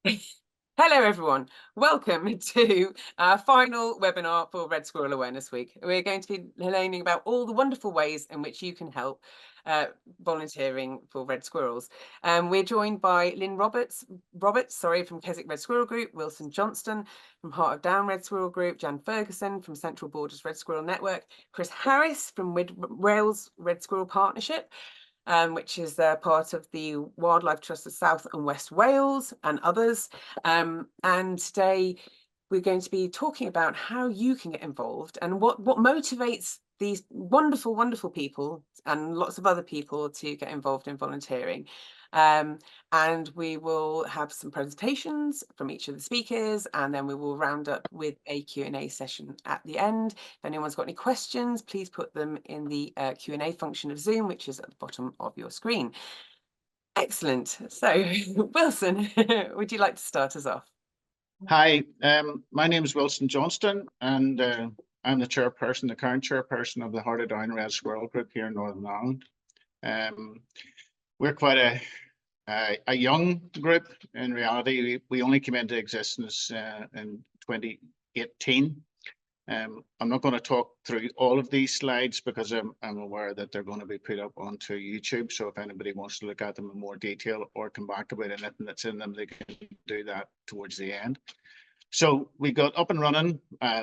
Hello, everyone. Welcome to our final webinar for Red Squirrel Awareness Week. We're going to be learning about all the wonderful ways in which you can help volunteering for red squirrels. We're joined by Lynne Roberts, from Keswick Red Squirrel Group, Wilson Johnston from Heart of Down Red Squirrel Group, Jan Ferguson from Central Borders Red Squirrel Network, Chris Harris from Wales Red Squirrel Partnership, which is part of the Wildlife Trust of South and West Wales and others. And today we're going to be talking about how you can get involved and what motivates these wonderful, wonderful people and lots of other people to get involved in volunteering. And we will have some presentations from each of the speakers, and then we will round up with a Q&A session at the end. If anyone's got any questions, please put them in the Q&A function of Zoom, which is at the bottom of your screen. Excellent. So, Wilson, would you like to start us off? Hi, my name is Wilson Johnston, and I'm the current chairperson of the Heart of Down Red Squirrel Group here in Northern Ireland. We're quite a young group. In reality, we only came into existence in 2018. I'm not going to talk through all of these slides because I'm aware that they're going to be put up onto YouTube. So if anybody wants to look at them in more detail or come back about anything that's in them, they can do that towards the end. So we got up and running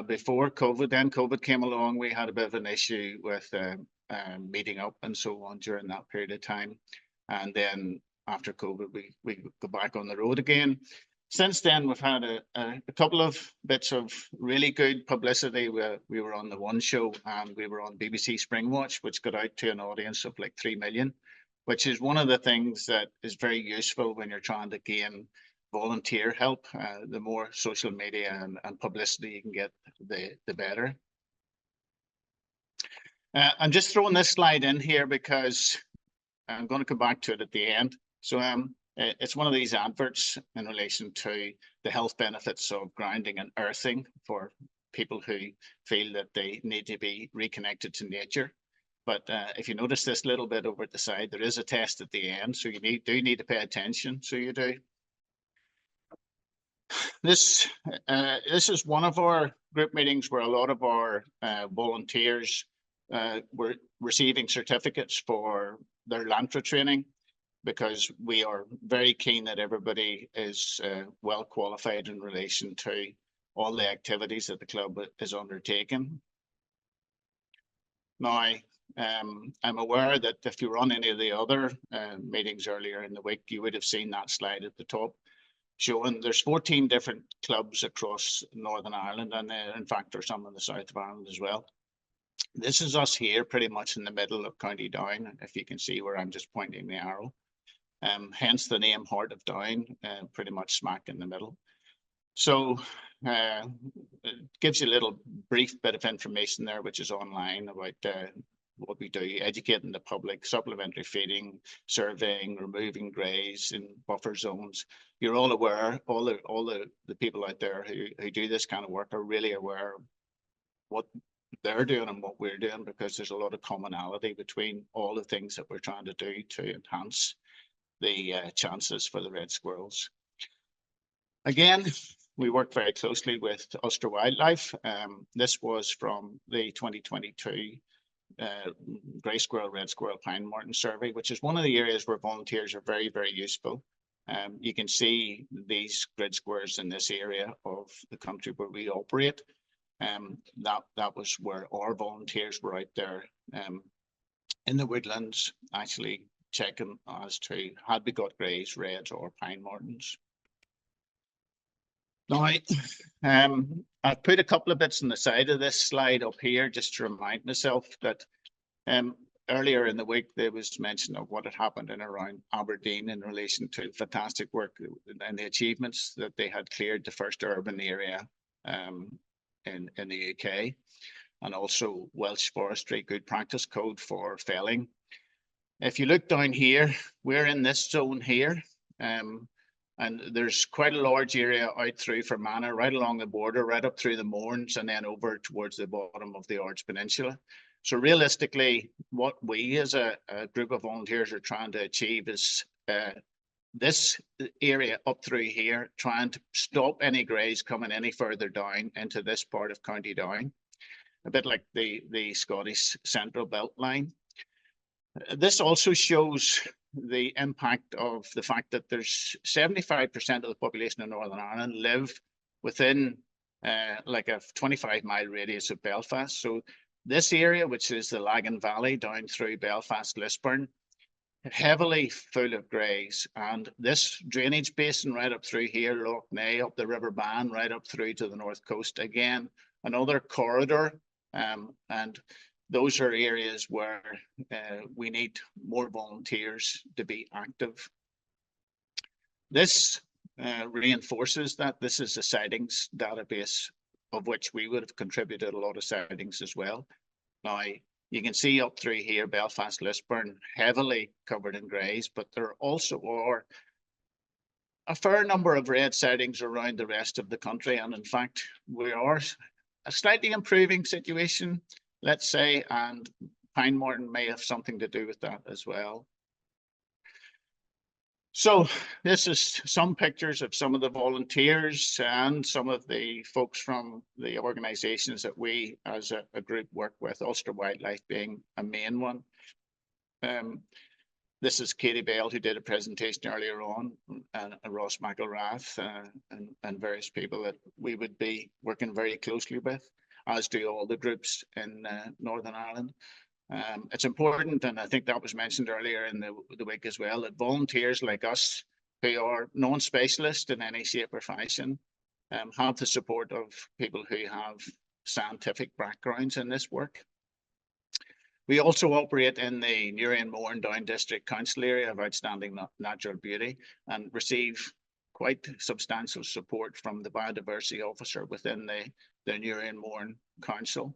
before COVID. Then COVID came along. We had a bit of an issue with meeting up and so on during that period of time. And then after COVID, we go back on the road again. Since then, we've had a couple of bits of really good publicity. We were on the One Show and we were on BBC Springwatch, which got out to an audience of like 3 million, which is one of the things that is very useful when you're trying to gain volunteer help. The more social media and publicity you can get, the better. I'm just throwing this slide in here because I'm going to come back to it at the end. So it's one of these adverts in relation to the health benefits of grounding and earthing for people who feel that they need to be reconnected to nature. But if you notice this little bit over at the side, there is a test at the end, so you do need to pay attention. So you do. This is one of our group meetings where a lot of our volunteers were receiving certificates for their LANTRA training, because we are very keen that everybody is well qualified in relation to all the activities that the club is undertaking. Now, I'm aware that if you were on any of the other meetings earlier in the week, you would have seen that slide at the top showing there's 14 different clubs across Northern Ireland, and in fact there's some in the south of Ireland as well. This is us here pretty much in the middle of County Down, if you can see where I'm just pointing the arrow. Hence the name Heart of Down, pretty much smack in the middle. So it gives you a little brief bit of information there, which is online about what we do, educating the public, supplementary feeding, surveying, removing greys in buffer zones. You're all aware, all the people out there who do this kind of work are really aware of what they're doing and what we're doing, because there's a lot of commonality between all the things that we're trying to do to enhance the chances for the red squirrels. Again, we work very closely with Ulster Wildlife. This was from the 2022 grey squirrel, red squirrel, pine marten survey, which is one of the areas where volunteers are very, very useful. You can see these grid squares in this area of the country where we operate. That was where our volunteers were out there in the woodlands, actually checking as to had we got greys, reds, or pine martens. Now, I've put a couple of bits on the side of this slide up here just to remind myself that earlier in the week there was mention of what had happened in around Aberdeen in relation to fantastic work and the achievements that they had cleared the first urban area in the UK, and also Welsh Forestry Good Practice Code for felling. If you look down here, we're in this zone here, and there's quite a large area out through Fermanagh, right along the border, right up through the Mournes, and then over towards the bottom of the Ards Peninsula. So realistically, what we as a group of volunteers are trying to achieve is this area up through here, trying to stop any greys coming any further down into this part of County Down, a bit like the Scottish Central Belt line. This also shows the impact of the fact that there's 75% of the population in Northern Ireland live within like a 25-mile radius of Belfast. So this area, which is the Lagan Valley down through Belfast, Lisburn, heavily full of greys, and this drainage basin right up through here, Lough Neagh, up the River Bann, right up through to the north coast, again, another corridor, and those are areas where we need more volunteers to be active. This reinforces that this is a sightings database of which we would have contributed a lot of sightings as well. Now, you can see up through here, Belfast, Lisburn, heavily covered in greys, but there also are a fair number of red sightings around the rest of the country. And in fact, we are a slightly improving situation, let's say, and pine marten may have something to do with that as well. So this is some pictures of some of the volunteers and some of the folks from the organizations that we as a group work with, Ulster Wildlife being a main one. This is Katie Bale, who did a presentation earlier on, and Ross McElrath, and various people that we would be working very closely with, as do all the groups in Northern Ireland. It's important, and I think that was mentioned earlier in the week as well, that volunteers like us, who are non-specialists in any shape or fashion, have the support of people who have scientific backgrounds in this work. We also operate in the Newry and Mourne Down District Council area of outstanding natural beauty and receive quite substantial support from the biodiversity officer within the Newry and Mourne Council.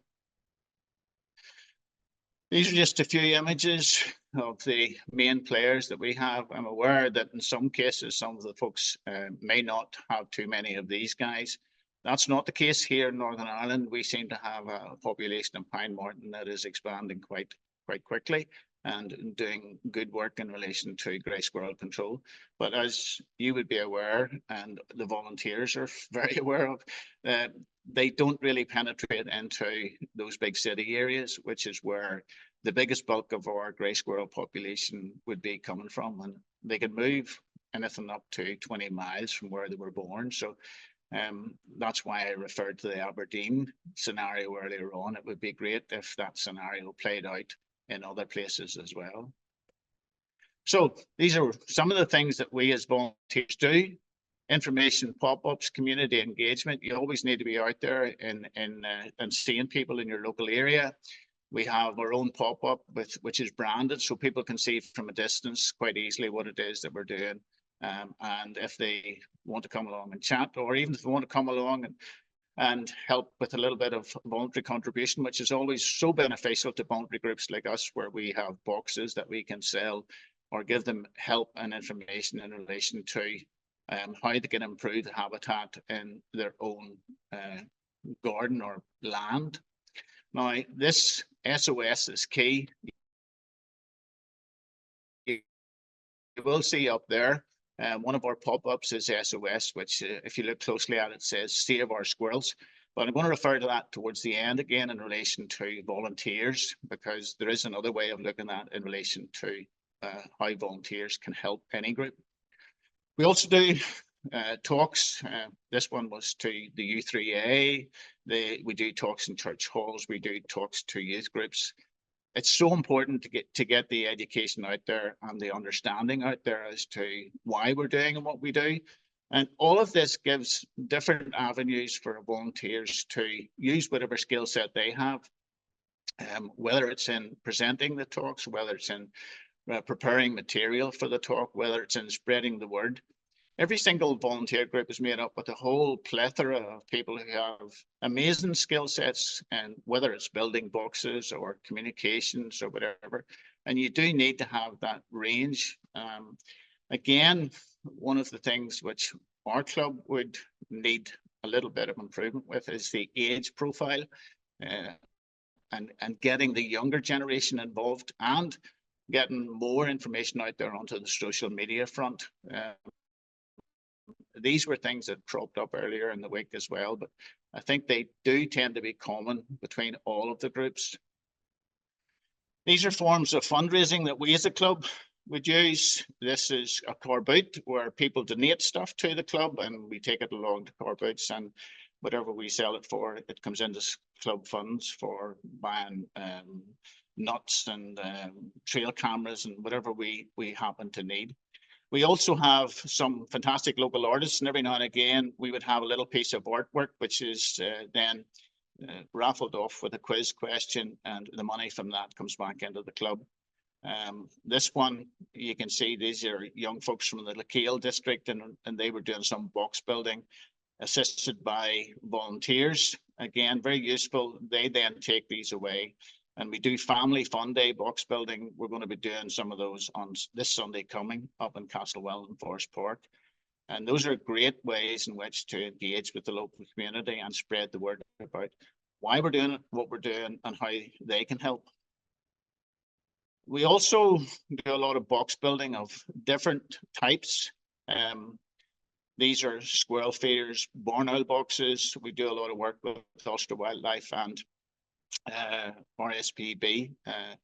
These are just a few images of the main players that we have. I'm aware that in some cases, some of the folks may not have too many of these guys. That's not the case here in Northern Ireland. We seem to have a population of pine marten that is expanding quite quickly and doing good work in relation to grey squirrel control. But as you would be aware, and the volunteers are very aware of, they don't really penetrate into those big city areas, which is where the biggest bulk of our grey squirrel population would be coming from. And they can move anything up to 20 miles from where they were born. So that's why I referred to the Aberdeen scenario earlier on. It would be great if that scenario played out in other places as well. So these are some of the things that we as volunteers do. Information pop-ups, community engagement. You always need to be out there and seeing people in your local area. We have our own pop-up which is branded, so people can see from a distance quite easily what it is that we're doing. And if they want to come along and chat, or even if they want to come along and help with a little bit of voluntary contribution, which is always so beneficial to voluntary groups like us, where we have boxes that we can sell or give them help and information in relation to how they can improve the habitat in their own garden or land. Now, this SOS is key. You will see up there, one of our pop-ups is SOS, which if you look closely at it, says Save Our Squirrels. But I'm going to refer to that towards the end again in relation to volunteers, because there is another way of looking at it in relation to how volunteers can help any group. We also do talks. This one was to the U3A. We do talks in church halls. We do talks to youth groups. It's so important to get the education out there and the understanding out there as to why we're doing and what we do. And all of this gives different avenues for volunteers to use whatever skill set they have, whether it's in presenting the talks, whether it's in preparing material for the talk, whether it's in spreading the word. Every single volunteer group is made up with a whole plethora of people who have amazing skill sets, and whether it's building boxes or communications or whatever. And you do need to have that range. Again, one of the things which our club would need a little bit of improvement with is the age profile, and getting the younger generation involved, and getting more information out there onto the social media front. These were things that cropped up earlier in the week as well, but I think they do tend to be common between all of the groups. These are forms of fundraising that we as a club would use. This is a corboot where people donate stuff to the club and we take it along to corboots, and whatever we sell it for, it comes into club funds for buying nuts and trail cameras and whatever we happen to need. We also have some fantastic local artists, and every now and again we would have a little piece of artwork which is then raffled off with a quiz question, and the money from that comes back into the club. This one, you can see these are young folks from the Lakeal district, and they were doing some box building assisted by volunteers. Again, very useful. They then take these away, and we do family fun day box building. We're going to be doing some of those on this Sunday coming up in Castlewell and Forest Park. And those are great ways in which to engage with the local community and spread the word about why we're doing it, what we're doing, and how they can help. We also do a lot of box building of different types. These are squirrel feeders, barn owl boxes. We do a lot of work with Ulster Wildlife and RSPB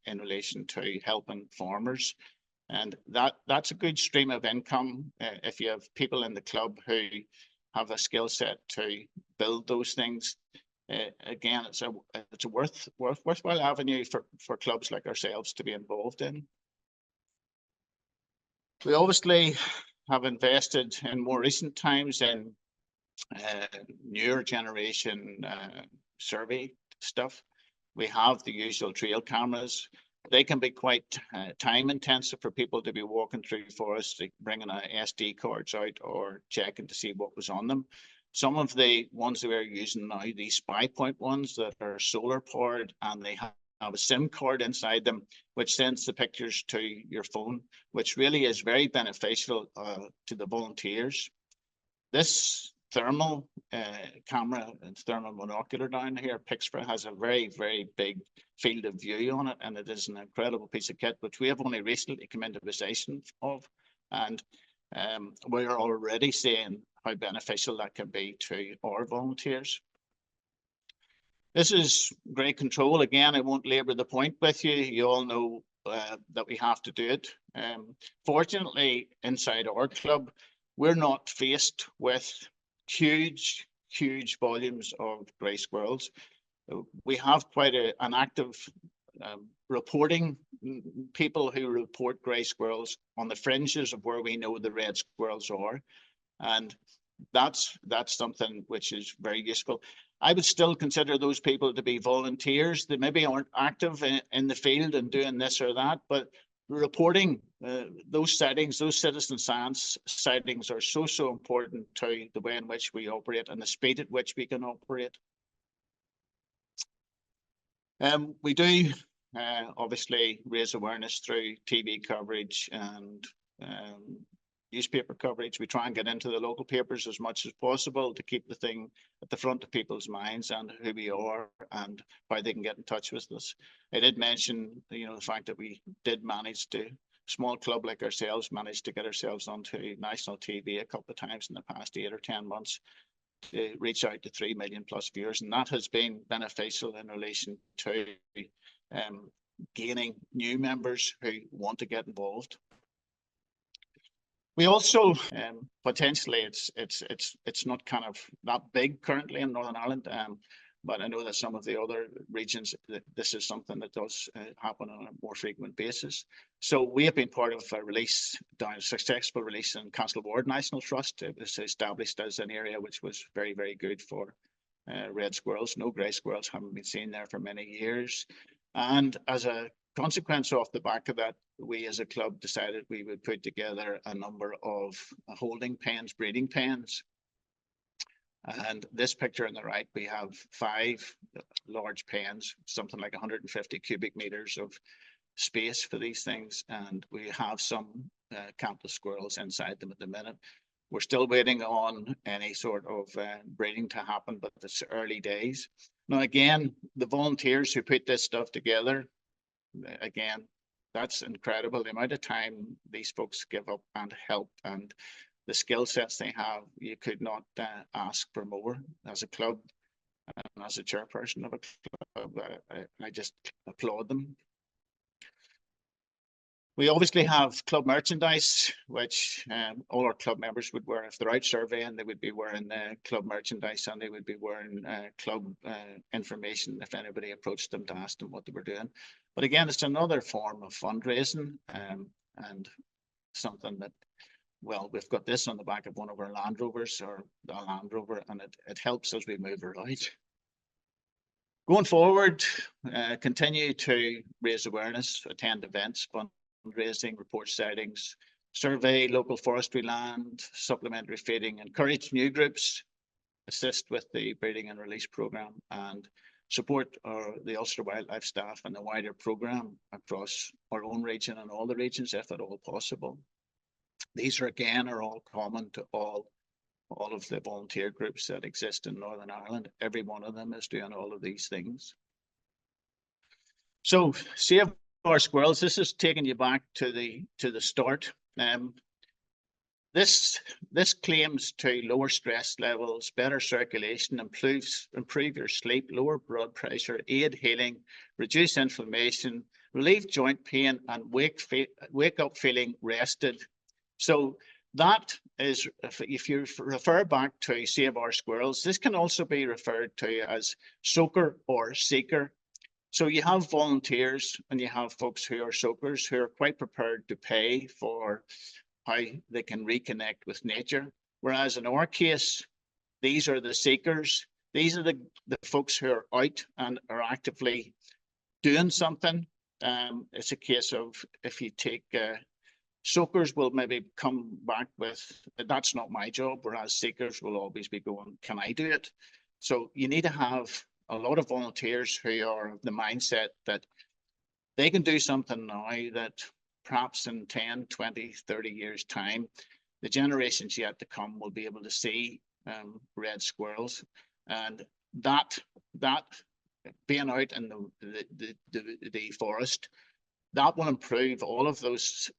in relation to helping farmers. And that's a good stream of income if you have people in the club who have a skill set to build those things. Again, it's a worthwhile avenue for clubs like ourselves to be involved in. We obviously have invested in more recent times in newer generation survey stuff. We have the usual trail cameras. They can be quite time intensive for people to be walking through forests, like bringing SD cards out or checking to see what was on them. Some of the ones that we're using now, these spy point ones that are solar powered, and they have a SIM card inside them, which sends the pictures to your phone, which really is very beneficial to the volunteers. This thermal camera and thermal monocular down here, Pixfra, has a very, very big field of view on it, and it is an incredible piece of kit, which we have only recently come into possession of. And we are already seeing how beneficial that can be to our volunteers. This is great control. Again, I won't labor the point with you. You all know that we have to do it. Fortunately, inside our club, we're not faced with huge volumes of grey squirrels. We have quite an active reporting people who report grey squirrels on the fringes of where we know the red squirrels are. And that's something which is very useful. I would still consider those people to be volunteers. They maybe aren't active in the field and doing this or that, but reporting those sightings, those citizen science sightings, are so important to the way in which we operate and the speed at which we can operate. We do obviously raise awareness through TV coverage and newspaper coverage. We try and get into the local papers as much as possible to keep the thing at the front of people's minds and who we are and how they can get in touch with us. I did mention, the fact that we did manage to, small club like ourselves, managed to get ourselves onto national TV a couple of times in the past 8 or 10 months to reach out to 3 million plus viewers, and that has been beneficial in relation to gaining new members who want to get involved. We also potentially it's not kind of that big currently in Northern Ireland, but I know that some of the other regions, this is something that does happen on a more frequent basis. So we have been part of a successful release in Castleward National Trust. It was established as an area which was very, very good for red squirrels. No grey squirrels haven't been seen there for many years. And as a consequence off the back of that, we as a club decided we would put together a number of holding pens, breeding pens. And this picture on the right, we have 5 large pens, something like 150 cubic meters of space for these things. And we have some campus squirrels inside them at the minute. We're still waiting on any sort of breeding to happen, but it's early days. Now, again, the volunteers who put this stuff together, again, That's incredible. The amount of time these folks give up and help, and the skill sets they have, you could not ask for more as a club. And as a chairperson of a club, I just applaud them. We obviously have club merchandise, which all our club members would wear. If they're out surveying, they would be wearing club merchandise, and they would be wearing club information if anybody approached them to ask them what they were doing. But again, it's another form of fundraising, and something that, well, we've got this on the back of one of our Land Rovers, or the Land Rover, and it helps as we move around. Going forward, continue to raise awareness, attend events, fundraising, report sightings, survey local forestry land, supplementary feeding, encourage new groups, assist with the breeding and release programme, and support the Ulster Wildlife staff and the wider programme across our own region and all the regions, if at all possible. These are all common to all of the volunteer groups that exist in Northern Ireland. Every one of them is doing all of these things. So Save Our Squirrels, this is taking you back to the start. This claims to lower stress levels, better circulation, improve your sleep, lower blood pressure, aid healing, reduce inflammation, relieve joint pain, and wake up feeling rested. So that is, if you refer back to Save Our Squirrels, this can also be referred to as soaker or seeker. So you have volunteers and you have folks who are soakers who are quite prepared to pay for how they can reconnect with nature. Whereas in our case, these are the seekers. These are the folks who are out and are actively doing something. It's a case of, if you take soakers will maybe come back with, that's not my job, whereas seekers will always be going, can I do it? So you need to have a lot of volunteers who are of the mindset that they can do something now that perhaps in 10, 20, 30 years time, the generations yet to come will be able to see red squirrels. And that being out in the forest, that will improve all of those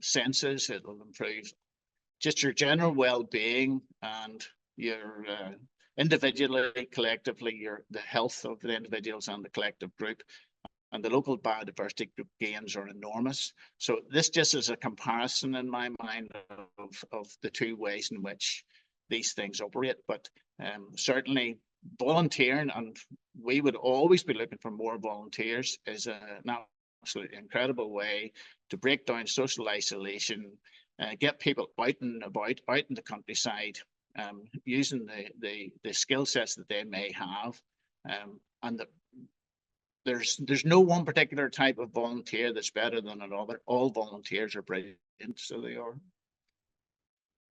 senses. It will improve just your general well-being and your individually, collectively, the health of the individuals and the collective group. And the local biodiversity group gains are enormous. So this just is a comparison in my mind of the two ways in which these things operate. But certainly volunteering, and we would always be looking for more volunteers, is an absolutely incredible way to break down social isolation, get people out and about, out in the countryside, using the skill sets that they may have, and there's no one particular type of volunteer that's better than another. All volunteers are brilliant, so they are.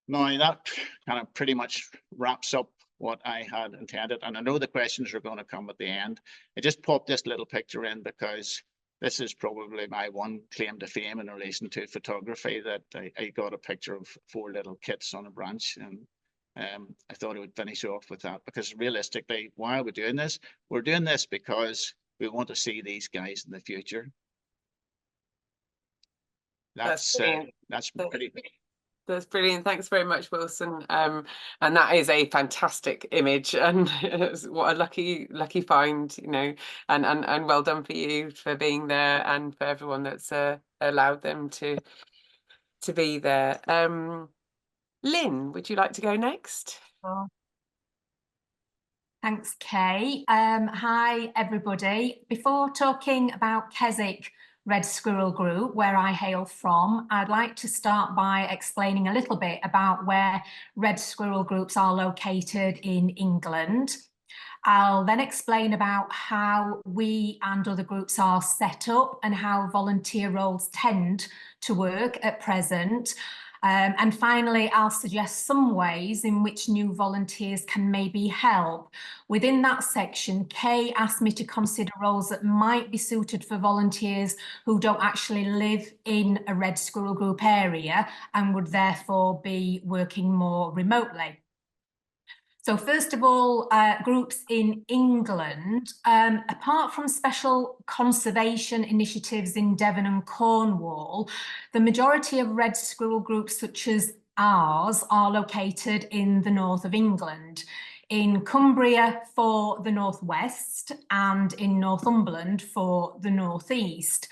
Now that kind of pretty much wraps up what I had intended, and I know the questions are going to come at the end. I just popped this little picture in because this is probably my one claim to fame in relation to photography, that I got a picture of 4 little kits on a branch, and I thought I would finish off with that, because realistically, why are we doing this? We're doing this because we want to see these guys in the future. That's pretty. That's brilliant. Thanks very much, Wilson. And that is a fantastic image, and what a lucky find, you know, and well done for you for being there, and for everyone that's allowed them to be there. Lynne, would you like to go next? Sure. Thanks, Kay. Hi, everybody. Before talking about Keswick Red Squirrel Group, where I hail from, I'd like to start by explaining a little bit about where Red Squirrel Groups are located in England. I'll then explain about how we and other groups are set up and how volunteer roles tend to work at present. And finally, I'll suggest some ways in which new volunteers can maybe help. Within that section, Kay asked me to consider roles that might be suited for volunteers who don't actually live in a Red Squirrel Group area and would therefore be working more remotely. So first of all, groups in England, apart from special conservation initiatives in Devon and Cornwall, the majority of red squirrel groups such as ours are located in the north of England, in Cumbria for the northwest and in Northumberland for the northeast.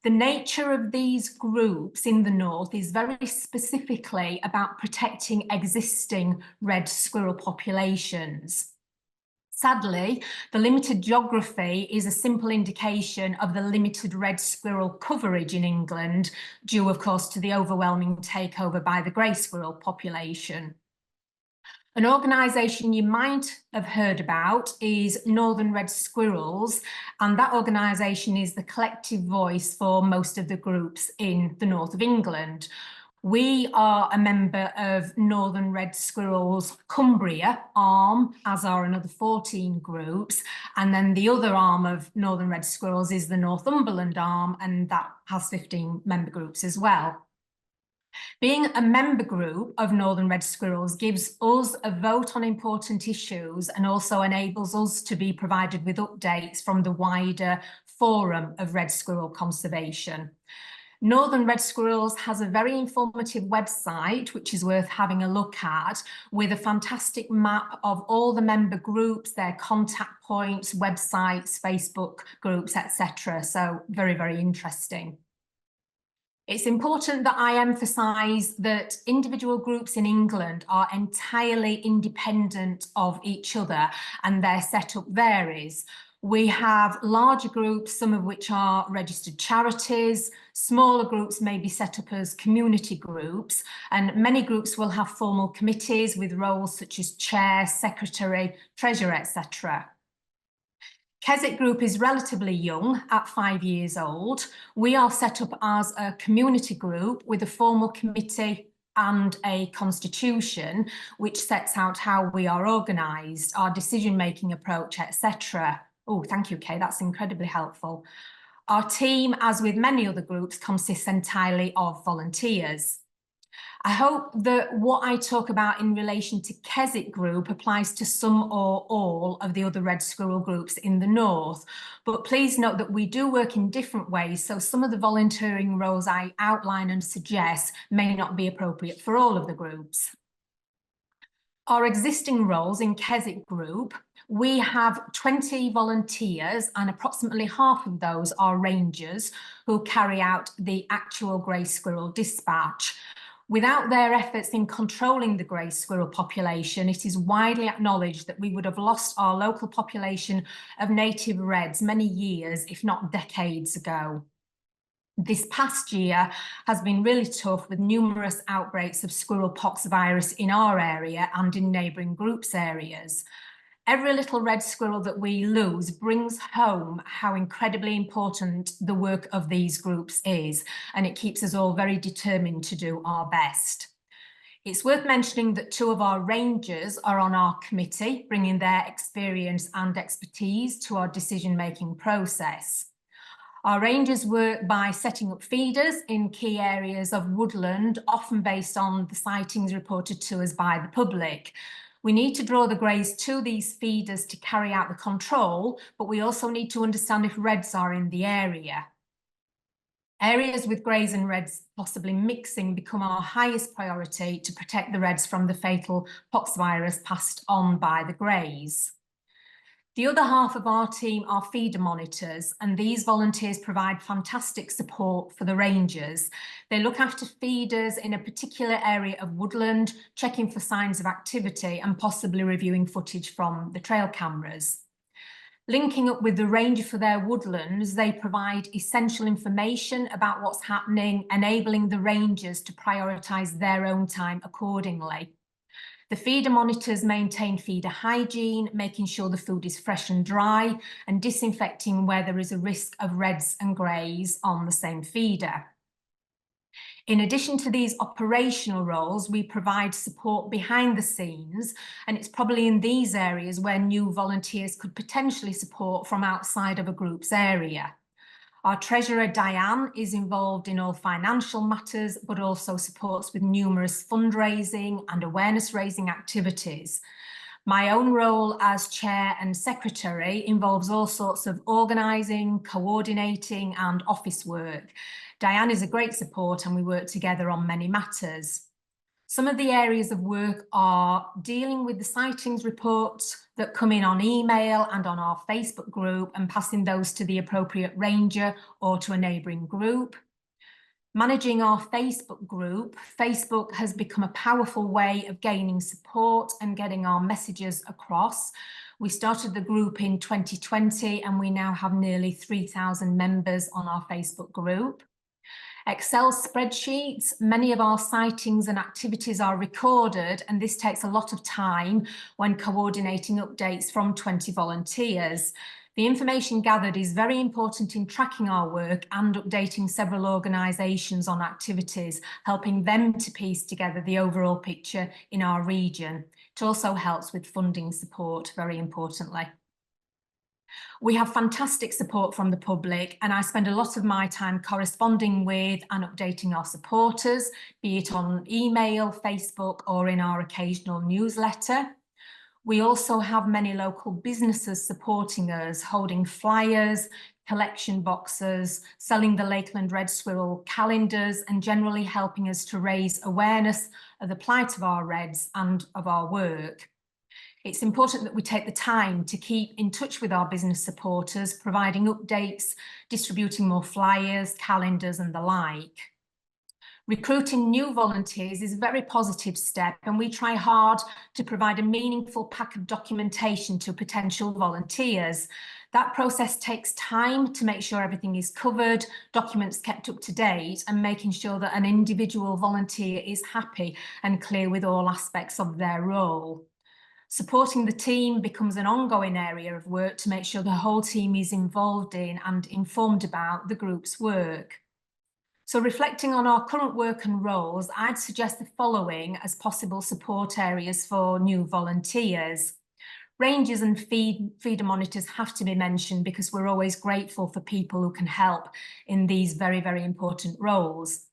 The nature of these groups in the north is very specifically about protecting existing red squirrel populations. Sadly, the limited geography is a simple indication of the limited red squirrel coverage in England, due of course to the overwhelming takeover by the grey squirrel population. An organisation you might have heard about is Northern Red Squirrels, and that organisation is the collective voice for most of the groups in the north of England. We are a member of Northern Red Squirrels Cumbria arm, as are another 14 groups, and then the other arm of Northern Red Squirrels is the Northumberland arm, and that has 15 member groups as well. Being a member group of Northern Red Squirrels gives us a vote on important issues and also enables us to be provided with updates from the wider forum of red squirrel conservation. Northern Red Squirrels has a very informative website, which is worth having a look at, with a fantastic map of all the member groups, their contact points, websites, Facebook groups, etc. So very, very interesting. It's important that I emphasise that individual groups in England are entirely independent of each other and their setup varies. We have larger groups, some of which are registered charities. Smaller groups may be set up as community groups, and many groups will have formal committees with roles such as chair, secretary, treasurer, etc. Keswick Group is relatively young, at 5 years old. We are set up as a community group with a formal committee and a constitution, which sets out how we are organised, our decision-making approach, etc. Oh, thank you, Kay, that's incredibly helpful. Our team, as with many other groups, consists entirely of volunteers. I hope that what I talk about in relation to Keswick Group applies to some or all of the other red squirrel groups in the north, but please note that we do work in different ways, so some of the volunteering roles I outline and suggest may not be appropriate for all of the groups. Our existing roles in Keswick Group, we have 20 volunteers and approximately half of those are rangers who carry out the actual grey squirrel dispatch. Without their efforts in controlling the grey squirrel population, it is widely acknowledged that we would have lost our local population of native reds many years, if not decades ago. This past year has been really tough, with numerous outbreaks of squirrel pox virus in our area and in neighbouring groups' areas. Every little red squirrel that we lose brings home how incredibly important the work of these groups is, and it keeps us all very determined to do our best. It's worth mentioning that 2 of our rangers are on our committee, bringing their experience and expertise to our decision-making process. Our rangers work by setting up feeders in key areas of woodland, often based on the sightings reported to us by the public. We need to draw the greys to these feeders to carry out the control, but we also need to understand if reds are in the area. Areas with greys and reds possibly mixing become our highest priority to protect the reds from the fatal pox virus passed on by the greys. The other half of our team are feeder monitors, and these volunteers provide fantastic support for the rangers. They look after feeders in a particular area of woodland, checking for signs of activity and possibly reviewing footage from the trail cameras. Linking up with the ranger for their woodlands, they provide essential information about what's happening, enabling the rangers to prioritise their own time accordingly. The feeder monitors maintain feeder hygiene, making sure the food is fresh and dry, and disinfecting where there is a risk of reds and greys on the same feeder. In addition to these operational roles, we provide support behind the scenes, and it's probably in these areas where new volunteers could potentially support from outside of a group's area. Our treasurer, Diane, is involved in all financial matters, but also supports with numerous fundraising and awareness-raising activities. My own role as chair and secretary involves all sorts of organising, coordinating and office work. Diane is a great support and we work together on many matters. Some of the areas of work are dealing with the sightings reports that come in on email and on our Facebook group and passing those to the appropriate ranger or to a neighbouring group. Managing our Facebook group. Facebook has become a powerful way of gaining support and getting our messages across. We started the group in 2020 and we now have nearly 3,000 members on our Facebook group. Excel spreadsheets. Many of our sightings and activities are recorded, and this takes a lot of time when coordinating updates from 20 volunteers. The information gathered is very important in tracking our work and updating several organisations on activities, helping them to piece together the overall picture in our region. It also helps with funding support, very importantly. We have fantastic support from the public, and I spend a lot of my time corresponding with and updating our supporters, be it on email, Facebook, or in our occasional newsletter. We also have many local businesses supporting us, holding flyers, collection boxes, selling the Lakeland Red Squirrel calendars, and generally helping us to raise awareness of the plight of our reds and of our work. It's important that we take the time to keep in touch with our business supporters, providing updates, distributing more flyers, calendars and the like. Recruiting new volunteers is a very positive step, and we try hard to provide a meaningful pack of documentation to potential volunteers. That process takes time to make sure everything is covered, documents kept up to date, and making sure that an individual volunteer is happy and clear with all aspects of their role. Supporting the team becomes an ongoing area of work to make sure the whole team is involved in and informed about the group's work. So reflecting on our current work and roles, I'd suggest the following as possible support areas for new volunteers. Rangers and feeder monitors have to be mentioned because we're always grateful for people who can help in these very, very important roles.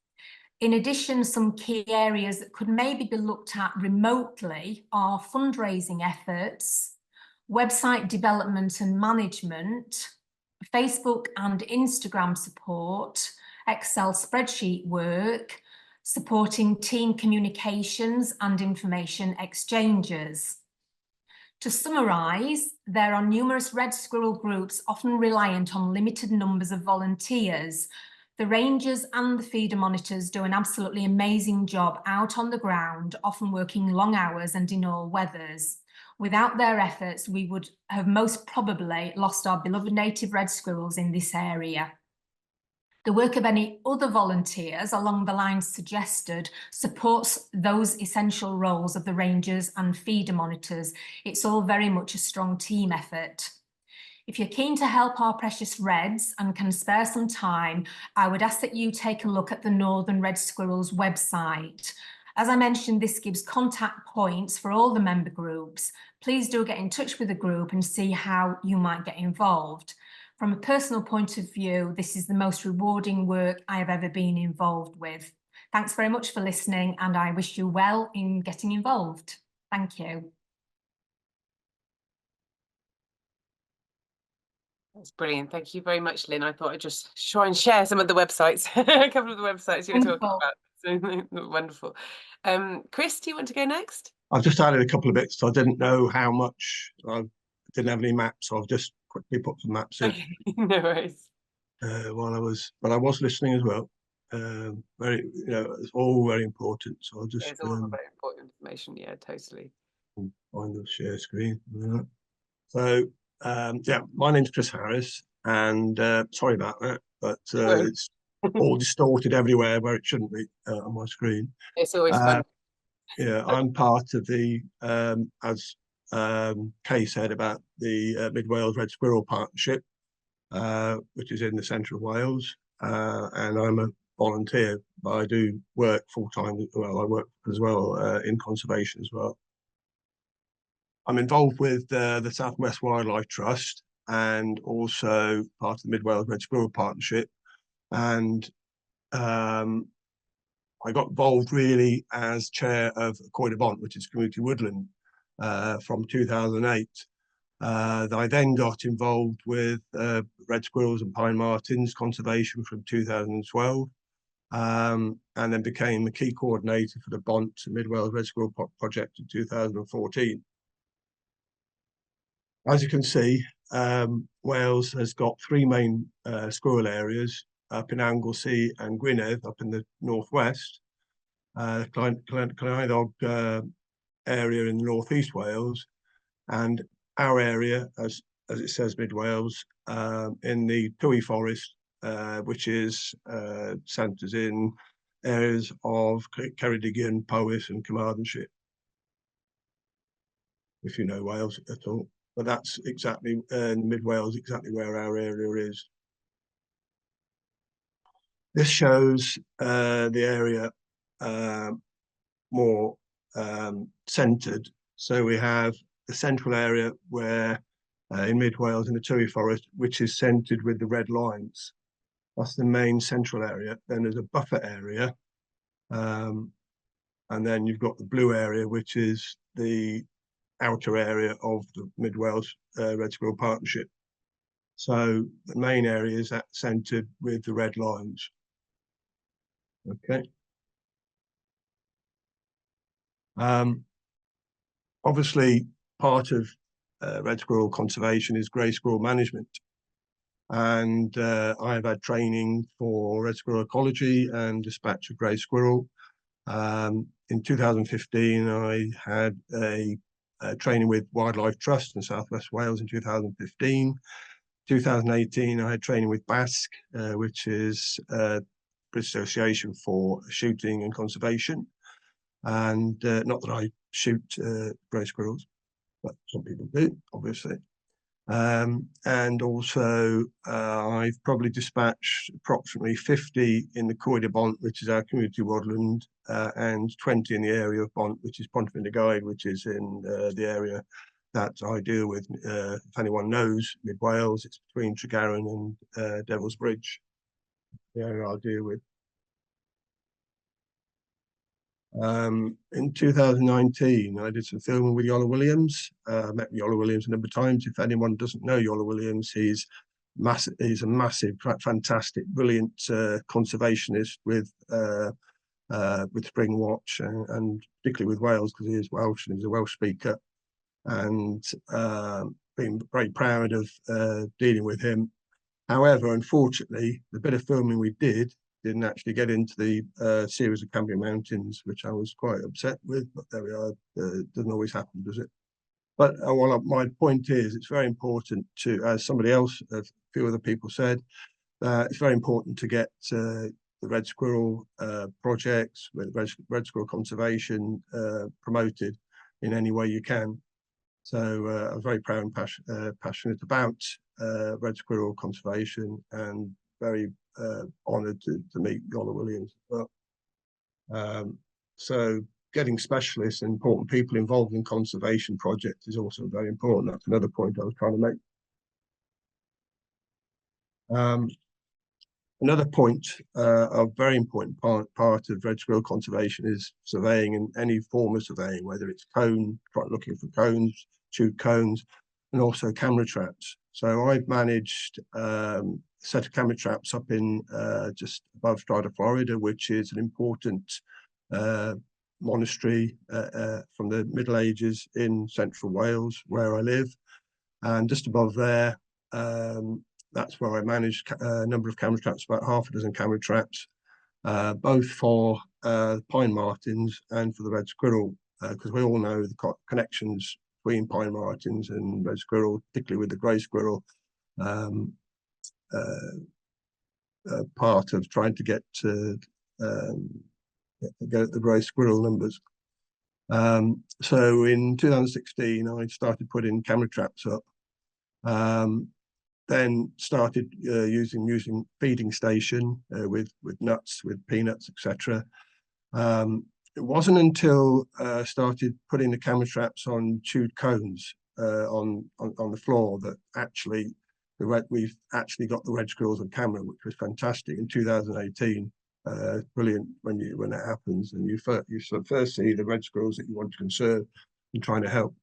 In addition, some key areas that could maybe be looked at remotely are fundraising efforts, website development and management, Facebook and Instagram support, Excel spreadsheet work, supporting team communications and information exchanges. To summarise, there are numerous Red Squirrel groups often reliant on limited numbers of volunteers. The rangers and the feeder monitors do an absolutely amazing job out on the ground, often working long hours and in all weathers. Without their efforts, we would have most probably lost our beloved native red squirrels in this area. The work of any other volunteers along the lines suggested supports those essential roles of the rangers and feeder monitors. It's all very much a strong team effort. If you're keen to help our precious reds and can spare some time, I would ask that you take a look at the Northern Red Squirrels website. As I mentioned, this gives contact points for all the member groups. Please do get in touch with the group and see how you might get involved. From a personal point of view, this is the most rewarding work I have ever been involved with. Thanks very much for listening, and I wish you well in getting involved. Thank you. That's brilliant. Thank you very much, Lynn. I thought I'd just try and share some of the websites, a couple of the websites you were talking about. So, wonderful. Chris, do you want to go next? I've just added a couple of bits. So I didn't know how much. I didn't have any maps, so I've just quickly put some maps in. Okay, no worries. While I was listening as well. Very, it's all very important. So I'll just. It's all very important information. Yeah, totally. Find the share screen. So. Yeah, my name's Chris Harris, and sorry about that, but it's all distorted everywhere where it shouldn't be on my screen. It's always fun. Yeah, I'm part of the, as Kay said, about the Mid Wales Red Squirrel Partnership, which is in the centre of Wales, and I'm a volunteer, but I do work full-time. Well, I work as well in conservation as well. I'm involved with the South West Wildlife Trust and also part of the Mid Wales Red Squirrel Partnership. And I got involved really as chair of Coed y Bont, which is community woodland. from 2008. I then got involved with red squirrels and pine martens conservation from 2012, and then became a key coordinator for the Bont Mid Wales Red Squirrel project in 2014. As you can see, Wales has got three main squirrel areas up in Anglesey and Gwynedd up in the northwest, Clynidog area in northeast Wales, and our area, as it says, Mid Wales, in the Twy Forest, which is centres in areas of Ceredigion, Powys and Carmarthenshire, if you know Wales at all. But that's exactly in Mid Wales, exactly where our area is. This shows the area more centred. So we have the central area where in Mid Wales in the Twy Forest, which is centred with the red lines. That's the main central area. Then there's a buffer area, and then you've got the blue area, which is the outer area of the Mid Wales Red Squirrel Partnership. So the main area is that centred with the red lines. Okay. Obviously, part of red squirrel conservation is grey squirrel management. And I have had training for red squirrel ecology and dispatch of grey squirrel. In 2015, I had a training with Wildlife Trust in South West Wales in 2015. 2018, I had training with BASC, which is British Association for Shooting and Conservation. And not that I shoot grey squirrels, but some people do, obviously. And also, I've probably dispatched approximately 50 in the Coed Bont, which is our community woodland, and 20 in the area of Bont, which is Pontypridd Guide, which is in the area that I deal with. If anyone knows Mid Wales, it's between Tregaron and Devil's Bridge, the area I deal with. In 2019, I did some filming with Yola Williams. Met Yola Williams a number of times. If anyone doesn't know Yola Williams, he's a massive, fantastic, brilliant conservationist with Spring Watch and particularly with Wales, because he is Welsh and he's a Welsh speaker. And been very proud of dealing with him. However, unfortunately, the bit of filming we didn't actually get into the series of Cambrian Mountains, which I was quite upset with, but there we are. It doesn't always happen, does it? But my point is, it's very important to, as somebody else, a few other people said, it's very important to get the red squirrel projects, red squirrel conservation promoted in any way you can. So I was very proud and passionate about red squirrel conservation, and very honoured to meet Yola Williams as well. So getting specialists and important people involved in conservation projects is also very important. That's another point I was trying to make. Another point, a very important part of red squirrel conservation is surveying, and any form of surveying, whether it's looking for cones, chewed cones, and also camera traps. So I've managed a set of camera traps up in just above Strata, Florida, which is an important monastery from the Middle Ages in central Wales, where I live. And just above there, that's where I managed a number of camera traps, about half a dozen camera traps, both for pine martins and for the red squirrel, because we all know the connections between pine martins and red squirrel, particularly with the grey squirrel, part of trying to get the grey squirrel numbers. So in 2016, I started putting camera traps up. Then started using feeding station with nuts, with peanuts, etc. It wasn't until I started putting the camera traps on chewed cones on the floor that actually we've actually got the red squirrels on camera, which was fantastic in 2018. Brilliant when it happens, and you first see the red squirrels that you want to conserve and trying to help.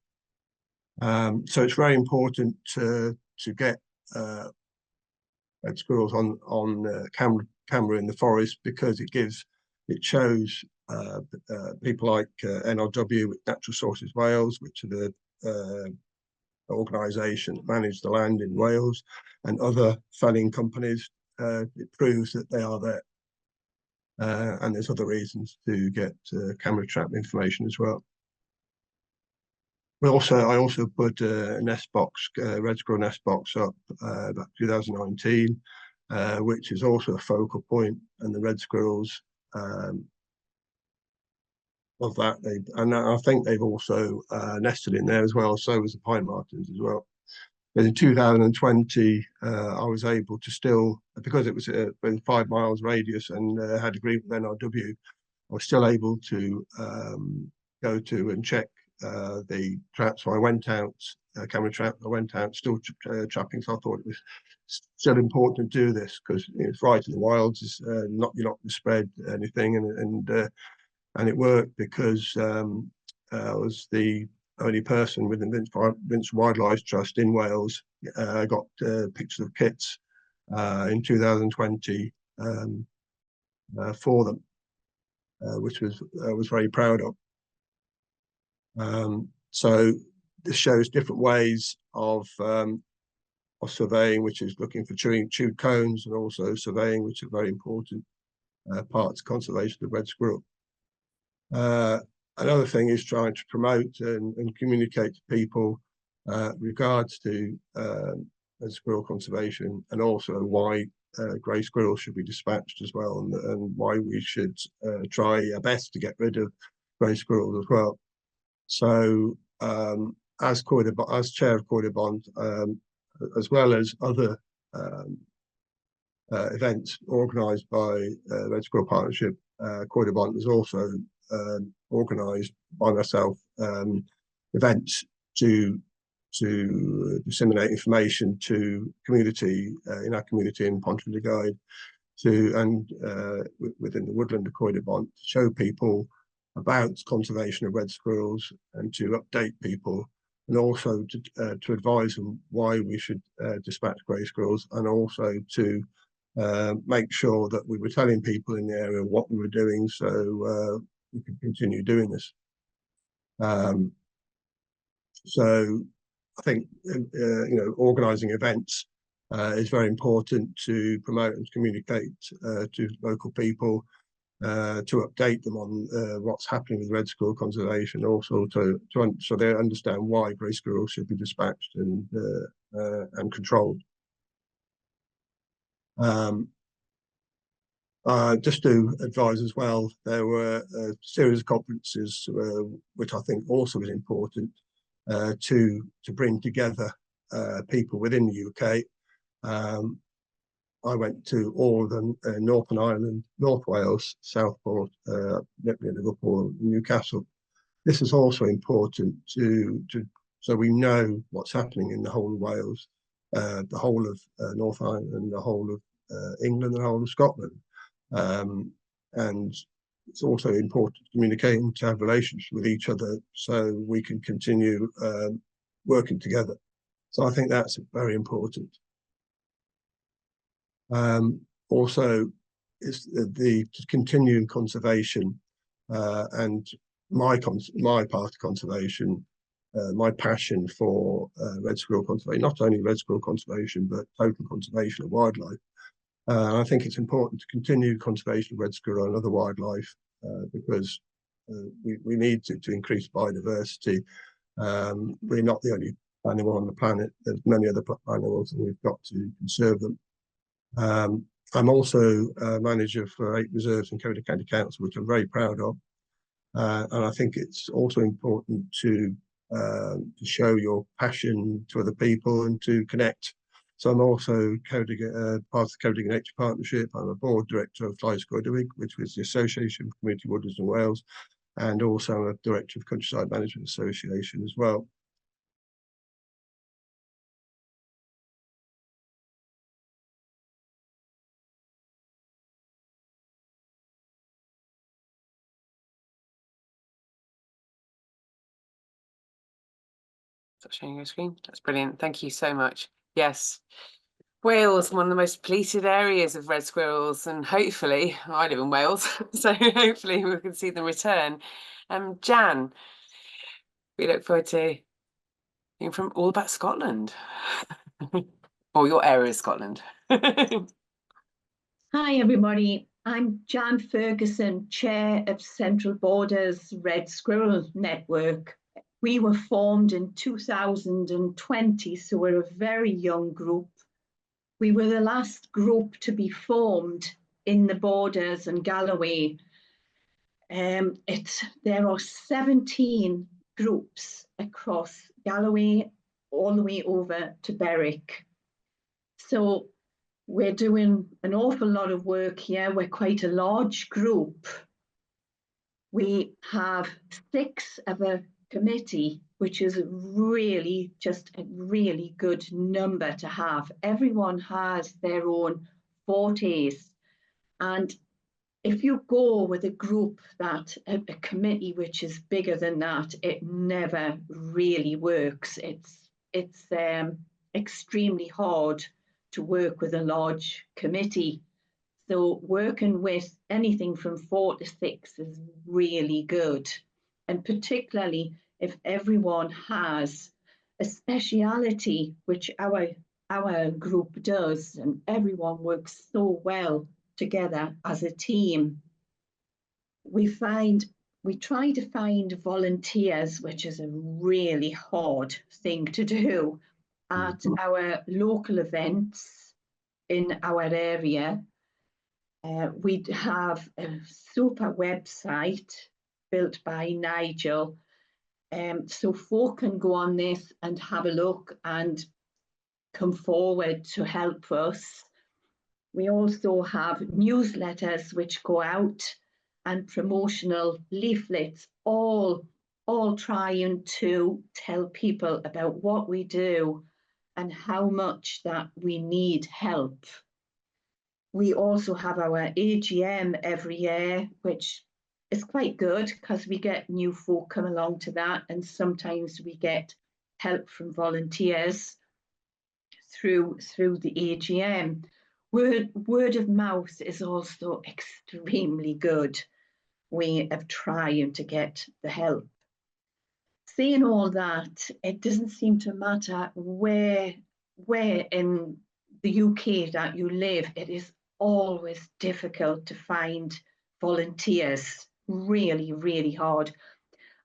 So it's very important to get red squirrels on camera in the forest, because it shows people like NRW, Natural Sources Wales, which are the organisation that manage the land in Wales, and other felling companies. It proves that they are there. And there's other reasons to get camera trap information as well. I also put a nest box, red squirrel nest box up about 2019, which is also a focal point, and the red squirrels of that, and I think they've also nested in there as well. So was the pine martins as well. But in 2020, I was able to still, because it was within 5 miles radius and had agreed with NRW, I was still able to go to and check the traps. So I went out, camera trap, I went out still trapping. So I thought it was still important to do this, because it's right in the wilds. It's you're not going to spread anything, and it worked, because I was the only person within Vince Wildlife Trust in Wales. I got pictures of kits in 2020 for them, which I was very proud of. So this shows different ways of surveying, which is looking for chewed cones, and also surveying, which are very important parts of conservation of red squirrel. Another thing is trying to promote and communicate to people regards to red squirrel conservation, and also why grey squirrels should be dispatched as well, and why we should try our best to get rid of grey squirrels as well. So as chair of Corder Bond, as well as other events organised by Red Squirrel Partnership, Corder Bond is also organised by myself events to disseminate information to community in our community in Pontrhydyguide, and within the woodland of Corder Bond, to show people about conservation of red squirrels, and to update people, and also to advise them why we should dispatch grey squirrels, and also to make sure that we were telling people in the area what we were doing, so we could continue doing this. So I think organising events is very important to promote and communicate to local people, to update them on what's happening with red squirrel conservation, also so they understand why grey squirrels should be dispatched and controlled. Just to advise as well, there were a series of conferences which I think also was important to bring together people within the UK. I went to all of them: Northern Ireland, North Wales, Southport, Liverpool, Newcastle. This is also important so we know what's happening in the whole of Wales, the whole of North Ireland, the whole of England, and the whole of Scotland. And it's also important to communicate and to have relations with each other, so we can continue working together. So I think that's very important. Also, is the continuing conservation and my part of conservation, my passion for red squirrel conservation, not only red squirrel conservation, but total conservation of wildlife. I think it's important to continue conservation of red squirrel and other wildlife, because we need to increase biodiversity. We're not the only animal on the planet. There's many other animals, and we've got to conserve them. I'm also a manager for 8 reserves in Cody County Council, which I'm very proud of. And I think it's also important to show your passion to other people and to connect. So I'm also part of the Cody Nature Partnership. I'm a board director of Fly Squirrel, which was the Association of Community Woodlands in Wales, and also I'm a director of Countryside Management Association as well. Stop sharing your screen. That's brilliant. Thank you so much. Yes. Wales, one of the most depleted areas of red squirrels, and hopefully, I live in Wales, so hopefully we can see them return. Jan, we look forward to hearing from all about Scotland, or your area of Scotland. Hi everybody, I'm Jan Ferguson, Chair of Central Borders Red Squirrel Network. We were formed in 2020, so we're a very young group. We were the last group to be formed in the Borders and Galloway. There are 17 groups across Galloway all the way over to Berwick. So we're doing an awful lot of work here. We're quite a large group. We have 6 of a committee, which is really just a really good number to have. Everyone has their own fortes. And if you go with a group that, a committee which is bigger than that, it never really works. It's extremely hard to work with a large committee. So working with anything from 4 to 6 is really good. And particularly if everyone has a speciality, which our group does, and everyone works so well together as a team. We try to find volunteers, which is a really hard thing to do, at our local events in our area. We have a super website built by Nigel, so folk can go on this and have a look and come forward to help us. We also have newsletters which go out and promotional leaflets, all trying to tell people about what we do and how much that we need help. We also have our AGM every year, which is quite good because we get new folk come along to that, and sometimes we get help from volunteers through the AGM. Word of mouth is also extremely good way of trying to get the help. Saying all that, it doesn't seem to matter where in the UK that you live, it is always difficult to find volunteers, really, really hard.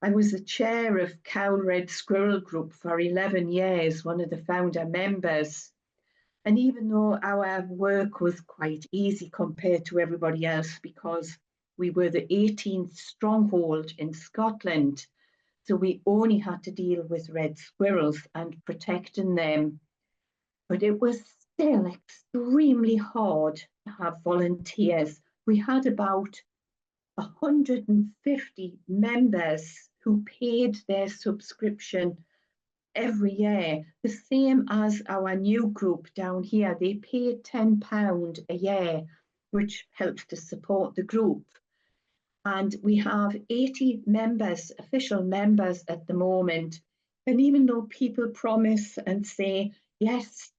I was the chair of Cowl Red Squirrel Group for 11 years, one of the founder members. And even though our work was quite easy compared to everybody else, because we were the 18th stronghold in Scotland, so we only had to deal with red squirrels and protecting them. But it was still extremely hard to have volunteers. We had about 150 members who paid their subscription every year, the same as our new group down here. They paid £10 a year, which helps to support the group. And we have 80 members, official members at the moment. And even though people promise and say, yes,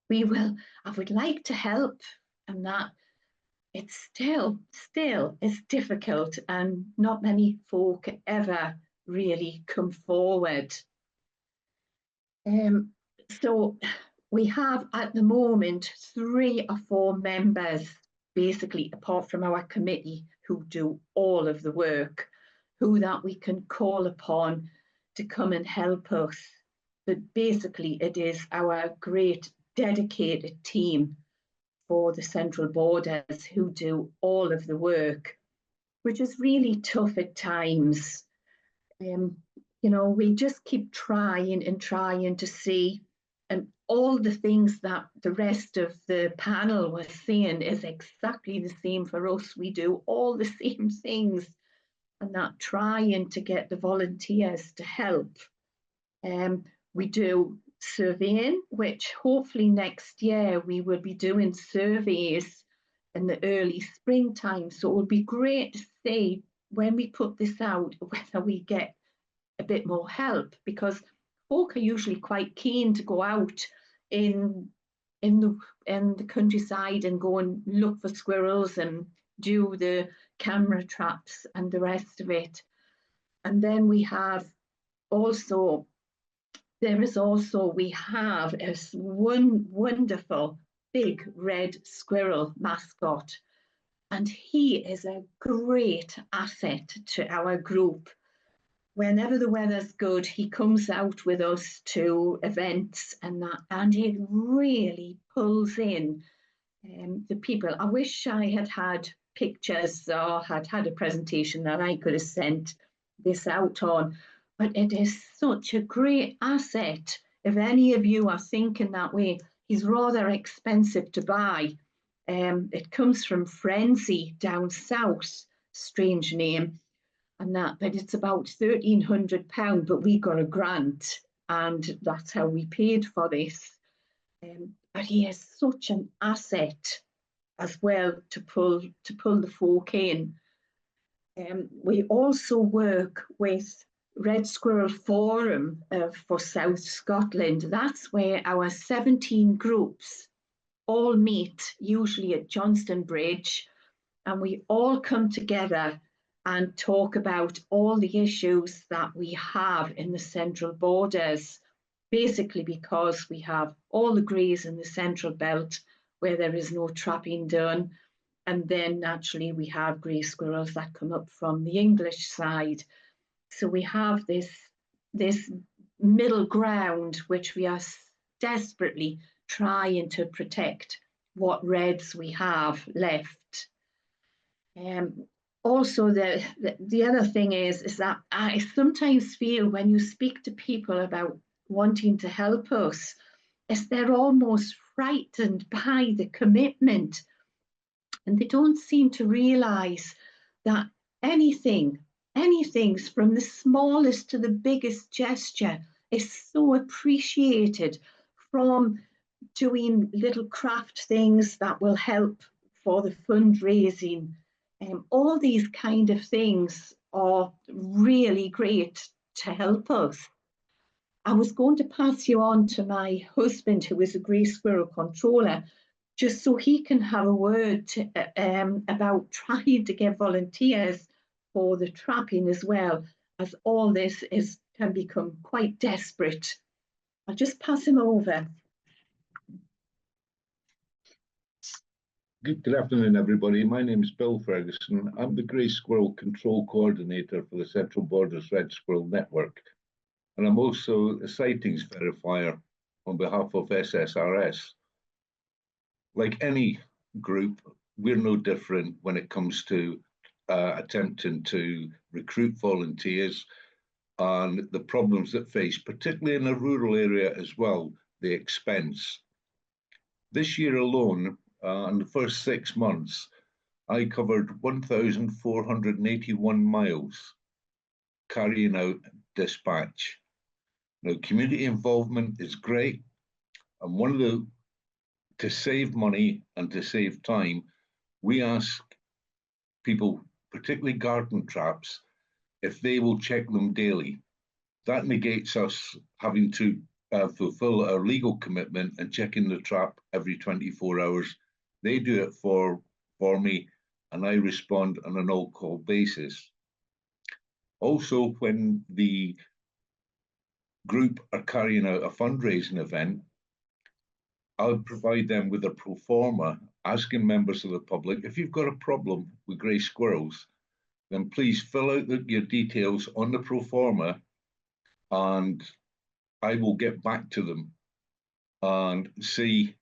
we will, I would like to help, and that, it's still is difficult, and not many folk ever really come forward. So we have at the moment 3 or 4 members, basically, apart from our committee, who do all of the work, who that we can call upon to come and help us. But basically it is our great dedicated team for the Central Borders who do all of the work, which is really tough at times. You know, we just keep trying and trying to see, and all the things that the rest of the panel was saying is exactly the same for us. We do all the same things, and that trying to get the volunteers to help. We do surveying, which hopefully next year we will be doing surveys in the early springtime. So it would be great to see when we put this out whether we get a bit more help, because folk are usually quite keen to go out in the countryside and go and look for squirrels and do the camera traps and the rest of it. And then we have also, we have one wonderful big red squirrel mascot, and he is a great asset to our group. Whenever the weather's good, he comes out with us to events and that, and it really pulls in the people. I wish I had pictures or had a presentation that I could have sent this out on, but it is such a great asset. If any of you are thinking that way, he's rather expensive to buy. It comes from Frenzy down south, strange name, and that, but it's about £1,300, but we got a grant, and that's how we paid for this. But he is such an asset as well to pull the folk in. We also work with Red Squirrel Forum for South Scotland. That's where our 17 groups all meet, usually at Johnston Bridge, and we all come together and talk about all the issues that we have in the central borders, basically because we have all the greys in the central belt where there is no trapping done. And then naturally we have grey squirrels that come up from the English side. So we have this middle ground, which we are desperately trying to protect what reds we have left. Also, the other thing is that I sometimes feel when you speak to people about wanting to help us, is they're almost frightened by the commitment, and they don't seem to realise that anything from the smallest to the biggest gesture is so appreciated, from doing little craft things that will help for the fundraising. All these kind of things are really great to help us. I was going to pass you on to my husband, who is a grey squirrel controller, just so he can have a word about trying to get volunteers for the trapping as well, as all this can become quite desperate. I'll just pass him over. Good afternoon, everybody. My name is Bill Ferguson. I'm the Grey Squirrel Control Coordinator for the Central Borders Red Squirrel Network. And I'm also a sightings verifier on behalf of SSRS. Like any group, we're no different when it comes to attempting to recruit volunteers and the problems that face, particularly in a rural area as well, the expense. This year alone, in the first 6 months, I covered 1,481 miles carrying out dispatch. Now, community involvement is great, and to save money and to save time, we ask people, particularly garden traps, if they will check them daily. That negates us having to fulfill our legal commitment and checking the trap every 24 hours. They do it for me, and I respond on an all-call basis. Also, when the group are carrying out a fundraising event, I'll provide them with a pro forma, asking members of the public, if you've got a problem with grey squirrels, then please fill out your details on the pro forma, and I will get back to them and see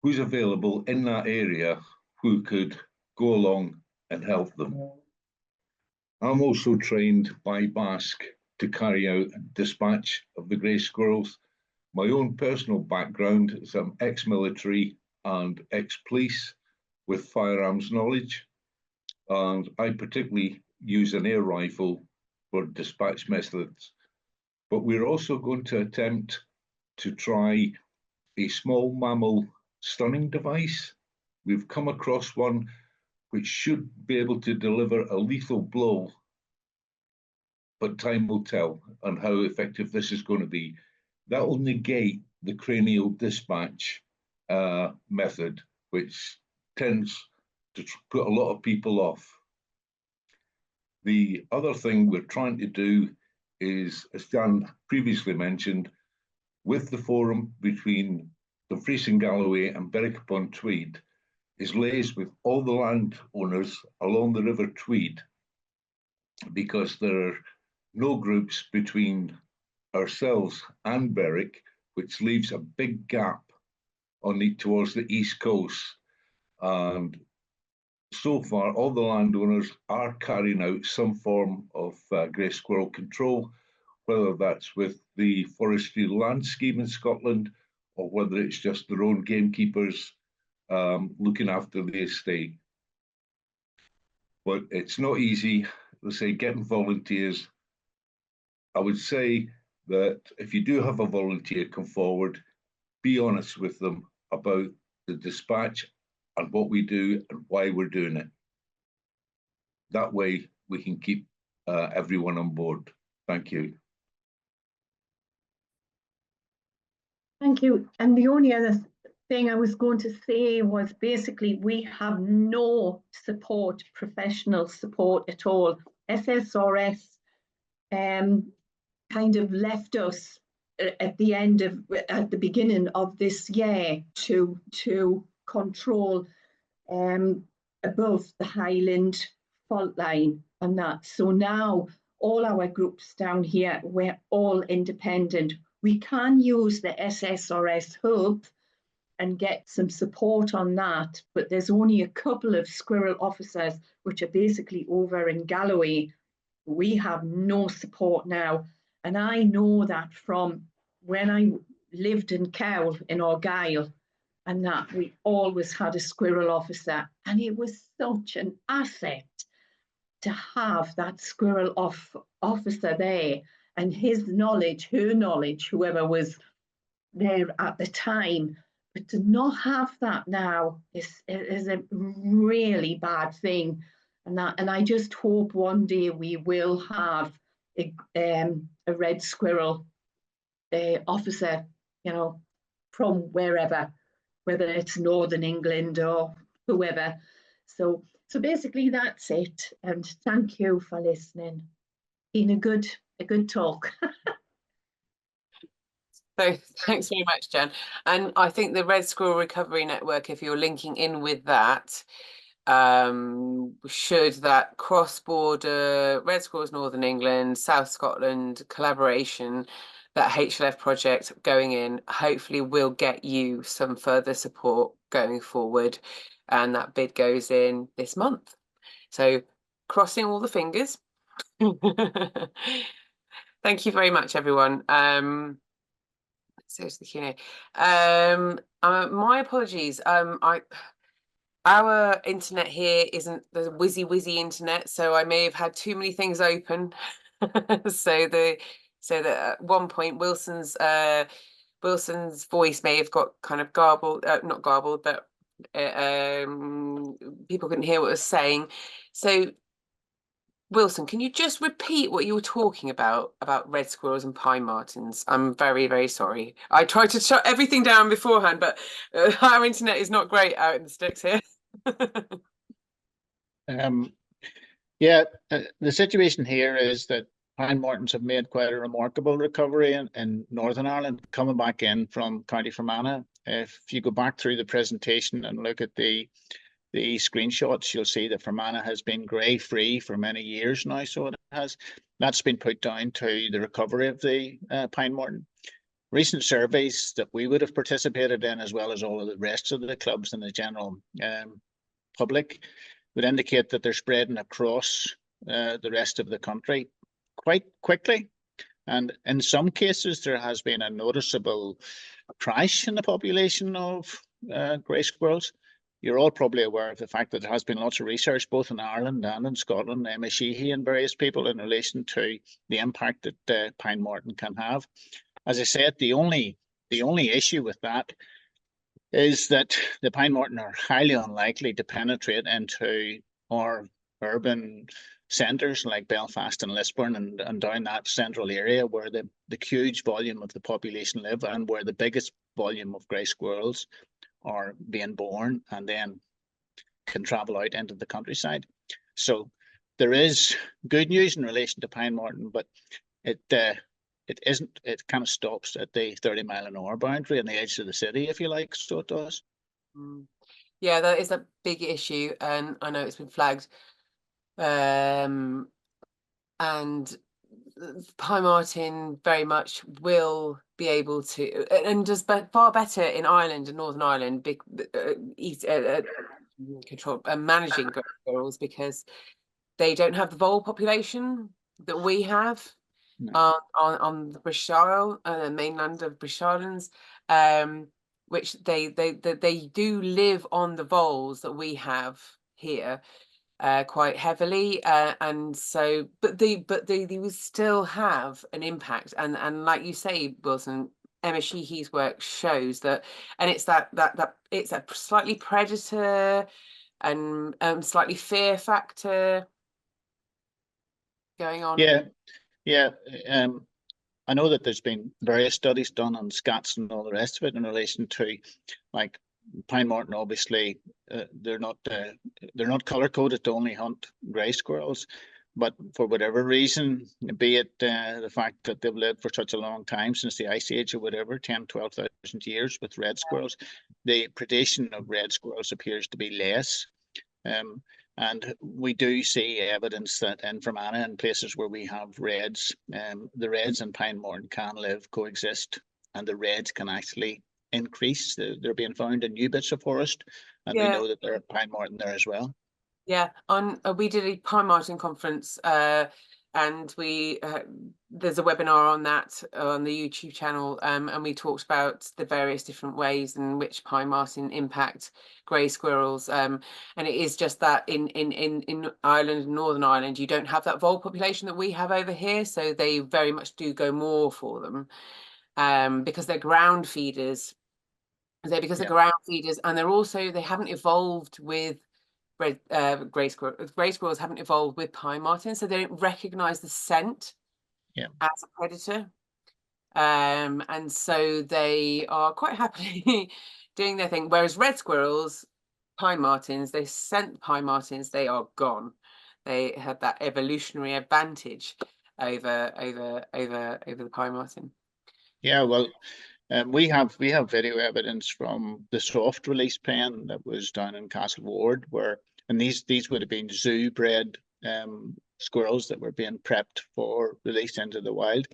who's available in that area who could go along and help them. I'm also trained by BASC to carry out dispatch of the grey squirrels. My own personal background is I'm ex-military and ex-police with firearms knowledge, and I particularly use an air rifle for dispatch methods. But we're also going to attempt to try a small mammal stunning device. We've come across one which should be able to deliver a lethal blow, but time will tell on how effective this is going to be. That will negate the cranial dispatch method, which tends to put a lot of people off. The other thing we're trying to do is, as Jan previously mentioned, with the forum between Dumfries and Galloway and Berwick upon Tweed, is liaise with all the landowners along the River Tweed, because there are no groups between ourselves and Berwick, which leaves a big gap towards the east coast. And so far, all the landowners are carrying out some form of grey squirrel control, whether that's with the Forestry Land Scheme in Scotland, or whether it's just their own gamekeepers looking after the estate. But it's not easy. Let's say getting volunteers. I would say that if you do have a volunteer come forward, be honest with them about the dispatch and what we do and why we're doing it. That way we can keep everyone on board. Thank you. Thank you. And the only other thing I was going to say was basically we have no support, professional support at all. SSRS kind of left us at the beginning of this year to control above the Highland fault line and that. So now all our groups down here, we're all independent. We can use the SSRS hub and get some support on that, but there's only a couple of squirrel officers which are basically over in Galloway. We have no support now. And I know that from when I lived in Cowell in Argyll, and that we always had a squirrel officer, and it was such an asset to have that squirrel officer there, and his knowledge, her knowledge, whoever was there at the time. But to not have that now is a really bad thing. And I just hope one day we will have a red squirrel officer, you know, from wherever, whether it's Northern England or whoever. So basically that's it. And thank you for listening. Been a good talk. So thanks very much, Jan. And I think the Red Squirrel Recovery Network, if you're linking in with that, should that cross-border Red Squirrels Northern England, South Scotland collaboration, that HLF project going in, hopefully will get you some further support going forward. And that bid goes in this month. So crossing all the fingers. Thank you very much, everyone. So to the Q&A. My apologies. Our internet here isn't the whizzy internet, so I may have had too many things open. so that at one point Wilson's voice may have got kind of garbled, not garbled, but people couldn't hear what I was saying. So Wilson, can you just repeat what you were talking about red squirrels and pine martens? I'm very, very sorry. I tried to shut everything down beforehand, but our internet is not great out in the sticks here. Yeah, the situation here is that pine martens have made quite a remarkable recovery in Northern Ireland, coming back in from County Fermanagh. If you go back through the presentation and look at the screenshots, you'll see that Fermanagh has been grey free for many years now. So that's been put down to the recovery of the pine marten. Recent surveys that we would have participated in, as well as all of the rest of the clubs and the general public, would indicate that they're spreading across the rest of the country quite quickly. And in some cases, there has been a noticeable crash in the population of grey squirrels. You're all probably aware of the fact that there has been lots of research, both in Ireland and in Scotland, Emma Sheehy and various people, in relation to the impact that pine marten can have. As I said, the only issue with that is that the pine marten are highly unlikely to penetrate into our urban centres like Belfast and Lisburn and down that central area where the huge volume of the population live and where the biggest volume of grey squirrels are being born and then can travel out into the countryside. So there is good news in relation to pine marten, but it isn't. It kind of stops at the 30-mile-an-hour boundary on the edge of the city, if you like. So it does. Yeah, that is a big issue, and I know it's been flagged. And pine marten very much will be able to, and does far better in Ireland and Northern Ireland, big control and managing grey squirrels because they don't have the vole population that we have. No. On the British Isles, the mainland of British Islands, which they do live on the voles that we have here quite heavily, and so but they will still have an impact, and like you say, Wilson, Emma Sheehy's work shows that, and it's that it's a slightly predator and slightly fear factor going on. Yeah. I know that there's been various studies done on scats and all the rest of it in relation to, like, pine marten. Obviously, they're not color coded to only hunt grey squirrels, but for whatever reason, be it the fact that they've lived for such a long time, since the Ice Age or whatever, 10-12,000 years with red squirrels, the predation of red squirrels appears to be less. And we do see evidence that in Fermanagh and places where we have reds, the reds and pine marten can coexist, and the reds can actually increase. They're being found in new bits of forest, and we know that there are pine marten there as well. Yeah, we did a pine marten conference, and we there's a webinar on that on the YouTube channel, and we talked about the various different ways in which pine marten impact grey squirrels, and it is just that in Ireland, Northern Ireland, you don't have that vole population that we have over here, so they very much do go more for them, because they're ground feeders. They're ground feeders, and they haven't evolved with grey squirrels haven't evolved with pine marten, so they don't recognize the scent as a predator, and so they are quite happily doing their thing, whereas red squirrels, pine martens, they scent pine martens, they are gone. They have that evolutionary advantage over the pine marten. Yeah, well, we have video evidence from the soft release pen that was down in Castle Ward, and these would have been zoo bred squirrels that were being prepped for release into the wild,